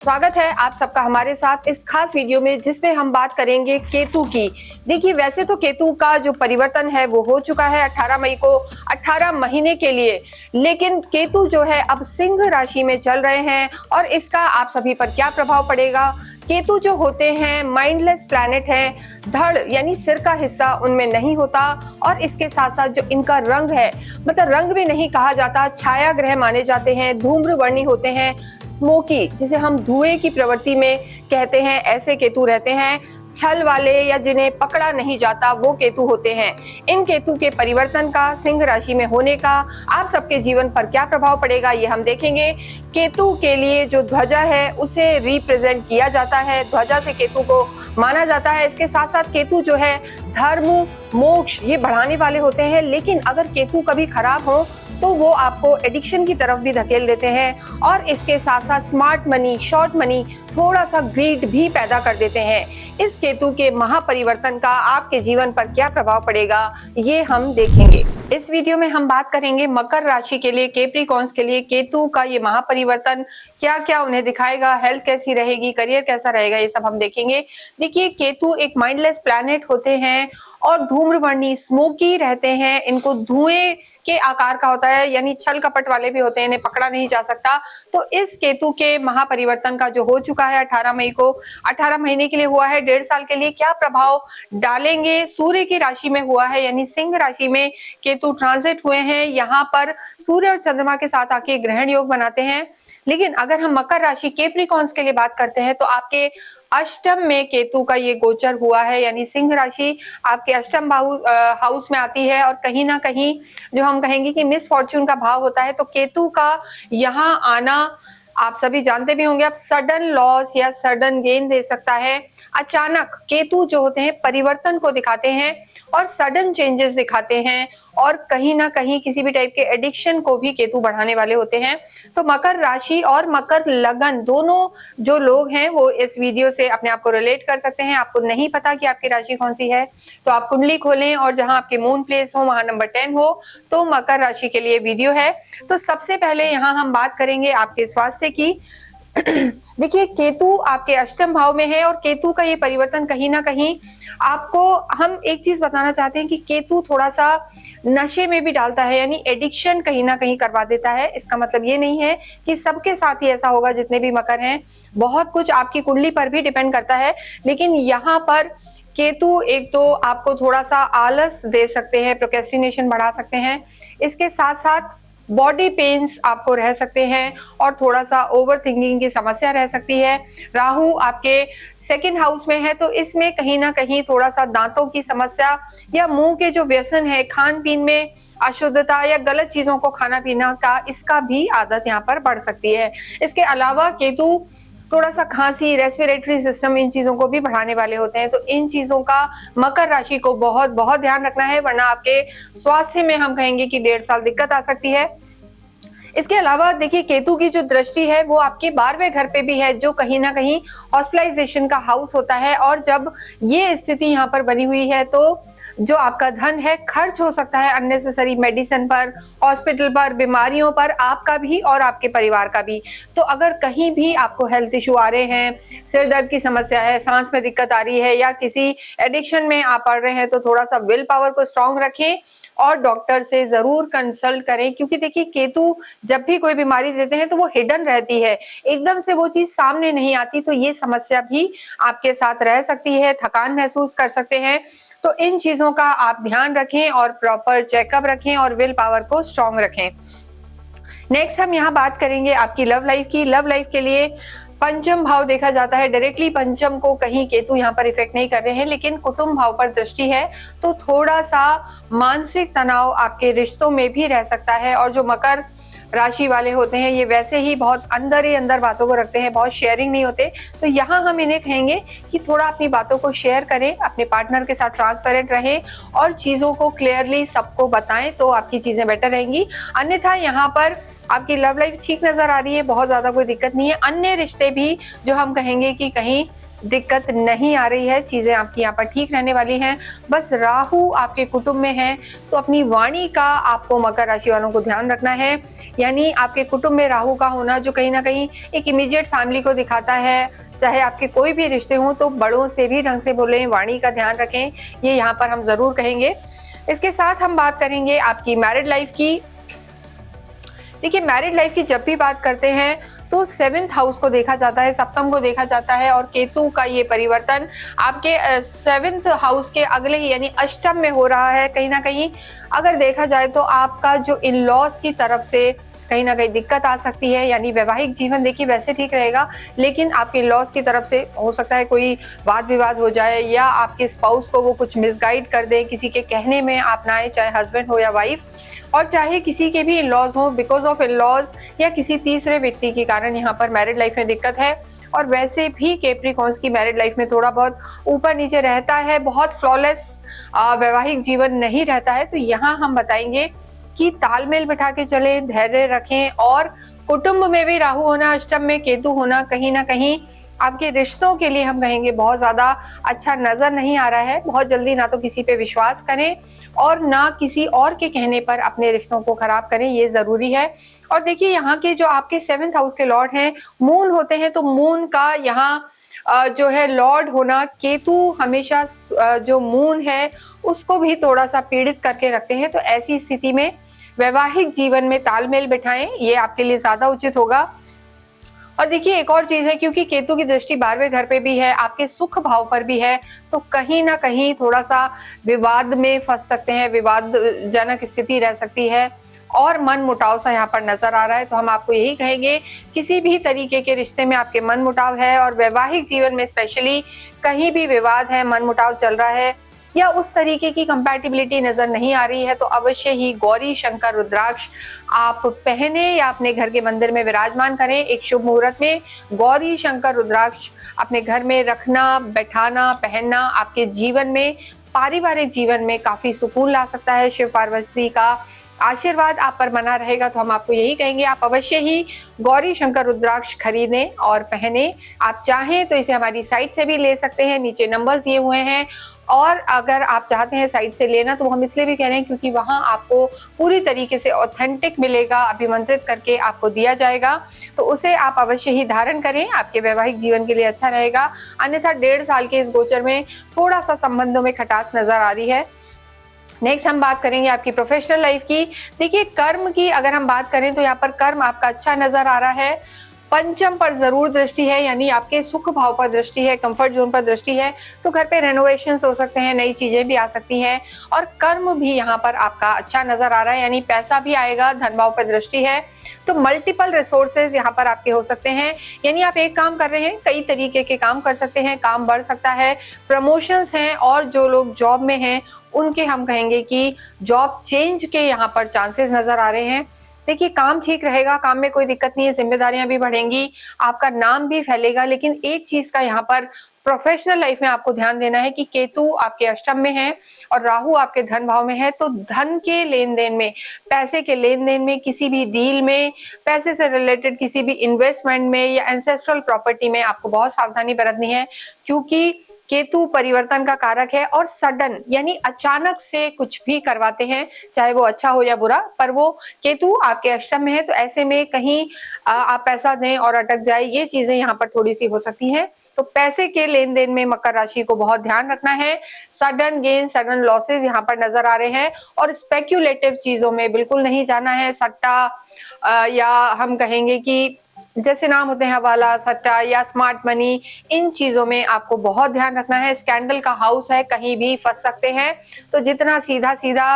स्वागत है आप सबका हमारे साथ इस खास वीडियो में जिसमें हम बात करेंगे केतु की। देखिए, वैसे तो केतु का जो परिवर्तन है वो हो चुका है 18 मई को 18 महीने के लिए, लेकिन केतु जो है अब सिंह राशि में चल रहे हैं और इसका आप सभी पर क्या प्रभाव पड़ेगा। केतु जो होते हैं माइंडलेस प्लैनेट है, धड़ यानी सिर का हिस्सा उनमें नहीं होता और इसके साथ साथ जो इनका रंग है, मतलब रंग भी नहीं कहा जाता, छाया ग्रह माने जाते हैं, धूम्रवर्णी होते हैं, स्मोकी जिसे हम धुएं की प्रवृत्ति में कहते हैं, ऐसे केतु रहते हैं। छल वाले या जिन्हें पकड़ा नहीं जाता वो केतु होते हैं। इन केतु के परिवर्तन का सिंह राशि में होने का आप सबके जीवन पर क्या प्रभाव पड़ेगा ये हम देखेंगे। केतु के लिए जो ध्वजा है उसे रिप्रेजेंट किया जाता है, ध्वजा से केतु को माना जाता है। इसके साथ साथ केतु जो है धर्म मोक्ष ये बढ़ाने वाले होते हैं, लेकिन अगर केतु कभी खराब हो तो वो आपको एडिक्शन की तरफ भी धकेल देते हैं और इसके साथ साथ स्मार्ट मनी, शॉर्ट मनी, थोड़ा सा ग्रीड भी पैदा कर देते हैं। इस केतु के महापरिवर्तन का आपके जीवन पर क्या प्रभाव पड़ेगा ये हम देखेंगे। इस वीडियो में हम बात करेंगे मकर राशि के लिए, कैप्रिकॉर्न्स के लिए केतु का ये महापरिवर्तन क्या क्या उन्हें दिखाएगा, हेल्थ कैसी रहेगी, करियर कैसा रहेगा, ये सब हम देखेंगे। देखिए, केतु एक माइंडलेस प्लैनेट होते हैं और धूम्रवर्णी स्मोकी रहते हैं। इनको धुएं के आकार का होता है, यानी छल कपट वाले भी होते हैं, इन्हें पकड़ा नहीं जा सकता। तो इस केतु के महापरिवर्तन का जो हो चुका है 18 मई को, 18 महीने के लिए हुआ है, 1.5 साल के लिए क्या प्रभाव डालेंगे। सूर्य की राशि में हुआ है, यानी सिंह राशि में केतु ट्रांजिट हुए हैं। यहाँ पर सूर्य और चंद्रमा के साथ आके ग्रहण योग बनाते हैं। लेकिन अगर हम मकर राशि कैप्रिकॉर्न्स के लिए बात करते हैं तो आपके अष्टम में केतु का ये गोचर हुआ है, यानी सिंह राशि आपके अष्टम हाउस में आती है और कहीं ना कहीं जो हम कहेंगे कि मिस फॉर्च्यून का भाव होता है। तो केतु का यहाँ आना आप सभी जानते भी होंगे, आप सडन लॉस या सडन गेन दे सकता है। अचानक केतु जो होते हैं परिवर्तन को दिखाते हैं और सडन चेंजेस दिखाते हैं और कहीं ना कहीं किसी भी टाइप के एडिक्शन को भी केतु बढ़ाने वाले होते हैं। तो मकर राशि और मकर लगन दोनों जो लोग हैं वो इस वीडियो से अपने आप को रिलेट कर सकते हैं। आपको नहीं पता कि आपकी राशि कौन सी है तो आप कुंडली खोलें और जहां आपके मून प्लेस हो वहां नंबर 10 हो तो मकर राशि के लिए वीडियो है। तो सबसे पहले यहाँ हम बात करेंगे आपके स्वास्थ्य की। देखिए, केतु आपके अष्टम भाव में है और केतु का ये परिवर्तन कहीं ना कहीं आपको, हम एक चीज बताना चाहते हैं कि केतु थोड़ा सा नशे में भी डालता है, यानी एडिक्शन कहीं ना कहीं करवा देता है। इसका मतलब ये नहीं है कि सबके साथ ही ऐसा होगा जितने भी मकर हैं, बहुत कुछ आपकी कुंडली पर भी डिपेंड करता है। लेकिन यहाँ पर केतु एक तो आपको थोड़ा सा आलस दे सकते हैं, प्रोक्रेस्टिनेशन बढ़ा सकते हैं। इसके साथ साथ बॉडी पेन्स आपको रह सकते हैं और थोड़ा सा ओवर थिंकिंग की समस्या रह सकती है। राहु आपके सेकंड हाउस में है तो इसमें कहीं ना कहीं थोड़ा सा दांतों की समस्या या मुंह के जो व्यसन है, खान पीन में अशुद्धता या गलत चीजों को खाना पीना का, इसका भी आदत यहाँ पर बढ़ सकती है। इसके अलावा केतु थोड़ा सा खांसी, रेस्पिरेटरी सिस्टम, इन चीजों को भी बढ़ाने वाले होते हैं। तो इन चीजों का मकर राशि को बहुत बहुत ध्यान रखना है, वरना आपके स्वास्थ्य में हम कहेंगे कि 1.5 साल दिक्कत आ सकती है। इसके अलावा देखिए, केतु की जो दृष्टि है वो आपके 12वें घर पे भी है, जो कहीं ना कहीं हॉस्पिटलाइजेशन का हाउस होता है। और जब ये स्थिति यहाँ पर बनी हुई है तो जो आपका धन है खर्च हो सकता है अननेसेसरी मेडिसिन पर, हॉस्पिटल पर, बीमारियों पर, आपका भी और आपके परिवार का भी। तो अगर कहीं भी आपको हेल्थ इशू आ रहे हैं, सिर दर्द की समस्या है, सांस में दिक्कत आ रही है या किसी एडिक्शन में आप पड़ रहे हैं तो थोड़ा सा विल पावर को स्ट्रांग रखें और डॉक्टर से जरूर कंसल्ट करें। क्योंकि देखिए, केतु जब भी कोई बीमारी देते हैं तो वो हिडन रहती है, एकदम से वो चीज सामने नहीं आती। तो ये समस्या भी आपके साथ रह सकती है, थकान महसूस कर सकते हैं। तो इन चीजों का आप ध्यान रखें और प्रॉपर चेकअप रखें और विल पावर को स्ट्रांग रखें। नेक्स्ट हम यहाँ बात करेंगे आपकी लव लाइफ की। लव लाइफ के लिए पंचम भाव देखा जाता है, डायरेक्टली पंचम को कहीं केतु यहाँ पर इफेक्ट नहीं कर रहे हैं, लेकिन कुटुंब भाव पर दृष्टि है तो थोड़ा सा मानसिक तनाव आपके रिश्तों में भी रह सकता है। और जो मकर राशि वाले होते हैं ये वैसे ही बहुत अंदर ही अंदर बातों को रखते हैं, बहुत शेयरिंग नहीं होते। तो यहाँ हम इन्हें कहेंगे कि थोड़ा अपनी बातों को शेयर करें, अपने पार्टनर के साथ ट्रांसपेरेंट रहें और चीजों को क्लियरली सबको बताएं तो आपकी चीजें बेटर रहेंगी। अन्यथा यहाँ पर आपकी लव लाइफ ठीक नजर आ रही है, बहुत ज्यादा कोई दिक्कत नहीं है। अन्य रिश्ते भी जो हम कहेंगे कि कहीं दिक्कत नहीं आ रही है, चीजें आपकी यहाँ पर ठीक रहने वाली हैं। बस राहु आपके कुटुंब में है, तो अपनी वाणी का आपको मकर राशि वालों को ध्यान रखना है। यानी आपके कुटुंब में राहु का होना जो कहीं ना कहीं एक इमीडिएट फैमिली को दिखाता है, चाहे आपके कोई भी रिश्ते हों तो बड़ों से भी ढंग से बोलें, वाणी का ध्यान रखें, ये यहाँ पर हम जरूर कहेंगे। इसके साथ हम बात करेंगे आपकी मैरिड लाइफ की। देखिए, मैरिड लाइफ की जब भी बात करते हैं तो 7th हाउस को देखा जाता है, सप्तम को देखा जाता है, और केतु का ये परिवर्तन आपके 7th हाउस के अगले ही यानी अष्टम में हो रहा है। कहीं ना कहीं अगर देखा जाए तो आपका जो इन लॉज की तरफ से कहीं ना कहीं दिक्कत आ सकती है। यानी वैवाहिक जीवन देखिए वैसे ठीक रहेगा, लेकिन आपके लॉस की तरफ से हो सकता है कोई वाद विवाद हो जाए, या आपके स्पाउस को वो कुछ मिसगाइड कर दे, किसी के कहने में आप ना आए, चाहे हस्बैंड हो या वाइफ, और चाहे किसी के भी इन लॉज हो, बिकॉज ऑफ इन लॉज या किसी तीसरे व्यक्ति के कारण यहाँ पर मैरिड लाइफ में दिक्कत है। और वैसे भी कैप्रिकॉर्न्स की मैरिड लाइफ में थोड़ा बहुत ऊपर नीचे रहता है, बहुत फ्लॉलेस वैवाहिक जीवन नहीं रहता है। तो यहाँ हम बताएंगे कि तालमेल बिठा के चलें, धैर्य रखें, और कुटुंब में भी राहु होना, अष्टम में केतु होना कहीं ना कहीं आपके रिश्तों के लिए हम कहेंगे बहुत ज्यादा अच्छा नजर नहीं आ रहा है। बहुत जल्दी ना तो किसी पे विश्वास करें और ना किसी और के कहने पर अपने रिश्तों को खराब करें, ये जरूरी है। और देखिए, यहाँ के जो आपके 7th हाउस के लॉर्ड हैं मून होते हैं, तो मून का यहाँ जो है लॉर्ड होना, केतु हमेशा जो मून है उसको भी थोड़ा सा पीड़ित करके रखते हैं। तो ऐसी स्थिति में वैवाहिक जीवन में तालमेल बिठाएं, ये आपके लिए ज्यादा उचित होगा। और देखिए, एक और चीज है, क्योंकि केतु की दृष्टि 12वें घर पे भी है, आपके सुख भाव पर भी है, तो कहीं ना कहीं थोड़ा सा विवाद में फंस सकते हैं, विवादजनक स्थिति रह सकती है, और मन मुटाव सा यहाँ पर नजर आ रहा है। तो हम आपको यही कहेंगे, किसी भी तरीके के रिश्ते में आपके मन मुटाव है, और वैवाहिक जीवन में स्पेशली कहीं भी विवाद है, मन मुटाव चल रहा है, या उस तरीके की कंपैटिबिलिटी नजर नहीं आ रही है, तो अवश्य ही गौरी शंकर रुद्राक्ष आप पहने या अपने घर के मंदिर में विराजमान करें। एक शुभ मुहूर्त में गौरी शंकर रुद्राक्ष अपने घर में रखना, बैठाना, पहनना आपके जीवन में, पारिवारिक जीवन में काफी सुकून ला सकता है। शिव पार्वती का आशीर्वाद आप पर बना रहेगा। तो हम आपको यही कहेंगे, आप अवश्य ही गौरी शंकर रुद्राक्ष खरीदें और पहने। आप चाहें तो इसे हमारी साइट से भी ले सकते हैं, नीचे नंबर्स दिए हुए हैं। और अगर आप चाहते हैं साइट से लेना, तो हम इसलिए भी कह रहे हैं क्योंकि वहां आपको पूरी तरीके से ऑथेंटिक मिलेगा, अभिमंत्रित करके आपको दिया जाएगा, तो उसे आप अवश्य ही धारण करें, आपके वैवाहिक जीवन के लिए अच्छा रहेगा। अन्यथा 1.5 साल के इस गोचर में थोड़ा सा संबंधों में खटास नजर आ रही है। नेक्स्ट हम बात करेंगे आपकी प्रोफेशनल लाइफ की। देखिए, कर्म की अगर हम बात करें तो यहाँ पर कर्म आपका अच्छा नजर आ रहा है। पंचम पर जरूर दृष्टि है, यानी आपके सुख भाव पर दृष्टि है, कंफर्ट जोन पर दृष्टि है, तो घर पे रेनोवेशन हो सकते हैं, नई चीजें भी आ सकती हैं, और कर्म भी यहाँ पर आपका अच्छा नजर आ रहा है, यानी पैसा भी आएगा, धन भाव पर दृष्टि है, तो मल्टीपल रिसोर्सेज यहाँ पर आपके हो सकते हैं। यानी आप एक काम कर रहे हैं, कई तरीके के काम कर सकते हैं, काम बढ़ सकता है, प्रमोशंस हैं, और जो लोग जॉब में हैं उनके हम कहेंगे कि जॉब चेंज के यहाँ पर चांसेस नजर आ रहे हैं। देखिए, काम ठीक रहेगा, काम में कोई दिक्कत नहीं है, जिम्मेदारियां भी बढ़ेंगी, आपका नाम भी फैलेगा। लेकिन एक चीज का यहाँ पर प्रोफेशनल लाइफ में आपको ध्यान देना है कि केतु आपके अष्टम में है और राहु आपके धन भाव में है, तो धन के लेन देन में, पैसे के लेन देन में, किसी भी डील में, पैसे से रिलेटेड किसी भी इन्वेस्टमेंट में या एंसेस्ट्रल प्रॉपर्टी में आपको बहुत सावधानी बरतनी है, क्योंकि केतु परिवर्तन का कारक है और सडन यानी अचानक से कुछ भी करवाते हैं, चाहे वो अच्छा हो या बुरा, पर वो केतु आपके अष्टम में है, तो ऐसे में कहीं आप पैसा दें और अटक जाए, ये चीजें यहाँ पर थोड़ी सी हो सकती हैं। तो पैसे के लेन देन में मकर राशि को बहुत ध्यान रखना है। सडन गेन, सडन लॉसेज यहाँ पर नजर आ रहे हैं, और स्पेक्यूलेटिव चीजों में बिल्कुल नहीं जाना है। सट्टा या हम कहेंगे कि जैसे नाम होते हैं हवाला, सट्टा या स्मार्ट मनी, इन चीजों में आपको बहुत ध्यान रखना है। स्कैंडल का हाउस है, कहीं भी फंस सकते हैं, तो जितना सीधा सीधा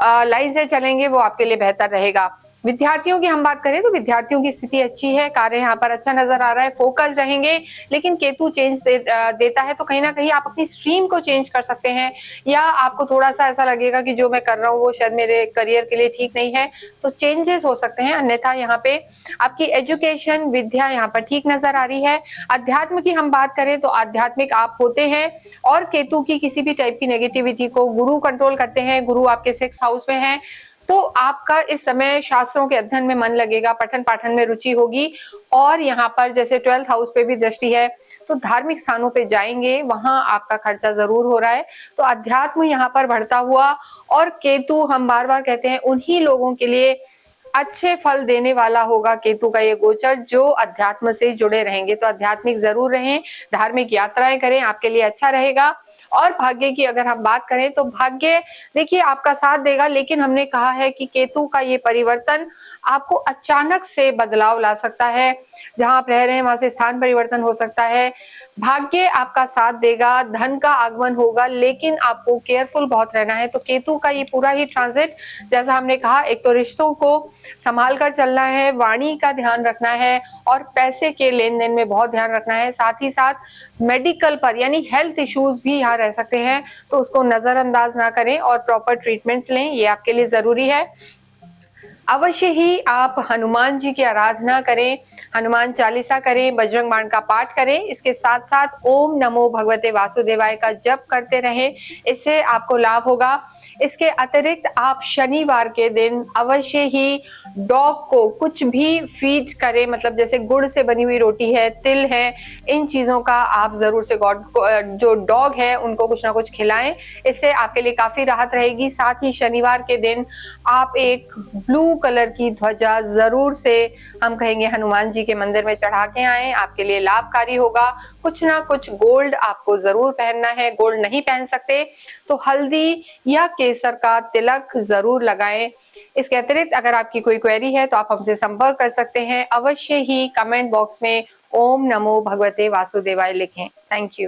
लाइन से चलेंगे वो आपके लिए बेहतर रहेगा। विद्यार्थियों की हम बात करें तो विद्यार्थियों की स्थिति अच्छी है, कार्य यहाँ पर अच्छा नजर आ रहा है, फोकस रहेंगे। लेकिन केतु चेंज देता है, तो कहीं ना कहीं आप अपनी स्ट्रीम को चेंज कर सकते हैं, या आपको थोड़ा सा ऐसा लगेगा कि जो मैं कर रहा हूँ वो शायद मेरे करियर के लिए ठीक नहीं है, तो चेंजेस हो सकते हैं। अन्यथा यहाँ पे आपकी एजुकेशन, विद्या यहाँ पर ठीक नजर आ रही है। अध्यात्म की हम बात करें तो आध्यात्मिक आप होते हैं, और केतु की किसी भी टाइप की नेगेटिविटी को गुरु कंट्रोल करते हैं। गुरु आपके 6th हाउस में है, तो आपका इस समय शास्त्रों के अध्ययन में मन लगेगा, पठन पाठन में रुचि होगी। और यहाँ पर जैसे 12th हाउस पे भी दृष्टि है, तो धार्मिक स्थानों पे जाएंगे, वहां आपका खर्चा जरूर हो रहा है। तो अध्यात्म यहाँ पर बढ़ता हुआ, और केतु हम बार बार कहते हैं उन्हीं लोगों के लिए अच्छे फल देने वाला होगा केतु का ये गोचर जो अध्यात्म से जुड़े रहेंगे। तो आध्यात्मिक जरूर रहें, धार्मिक यात्राएं करें, आपके लिए अच्छा रहेगा। और भाग्य की अगर हम बात करें तो भाग्य देखिए आपका साथ देगा, लेकिन हमने कहा है कि केतु का ये परिवर्तन आपको अचानक से बदलाव ला सकता है। जहां आप रह रहे हैं वहां से स्थान परिवर्तन हो सकता है। भाग्य आपका साथ देगा, धन का आगमन होगा, लेकिन आपको केयरफुल बहुत रहना है। तो केतु का ये पूरा ही ट्रांजिट, जैसा हमने कहा, एक तो रिश्तों को संभाल कर चलना है, वाणी का ध्यान रखना है, और पैसे के लेन देन में बहुत ध्यान रखना है। साथ ही साथ मेडिकल पर यानी हेल्थ इश्यूज भी यहाँ रह सकते हैं, तो उसको नजरअंदाज ना करें और प्रॉपर ट्रीटमेंट्स लें, ये आपके लिए जरूरी है। अवश्य ही आप हनुमान जी की आराधना करें, हनुमान चालीसा करें, बजरंग बाण का पाठ करें। इसके साथ साथ ओम नमो भगवते वासुदेवाय का जप करते रहें, इससे आपको लाभ होगा। इसके अतिरिक्त आप शनिवार के दिन अवश्य ही डॉग को कुछ भी फीड करें, मतलब जैसे गुड़ से बनी हुई रोटी है, तिल है, इन चीजों का आप जरूर से जो डॉग है उनको कुछ ना कुछ खिलाएं, इससे आपके लिए काफी राहत रहेगी। साथ ही शनिवार के दिन आप एक ब्लू कलर की ध्वजा जरूर से, हम कहेंगे, हनुमान जी के मंदिर में चढ़ा के आए, आपके लिए लाभकारी होगा। कुछ ना कुछ गोल्ड आपको जरूर पहनना है, गोल्ड नहीं पहन सकते तो हल्दी या केसर का तिलक जरूर लगाएं। इसके अतिरिक्त अगर आपकी कोई क्वेरी है तो आप हमसे संपर्क कर सकते हैं। अवश्य ही कमेंट बॉक्स में ओम नमो भगवते वासुदेवाय लिखें। Thank you.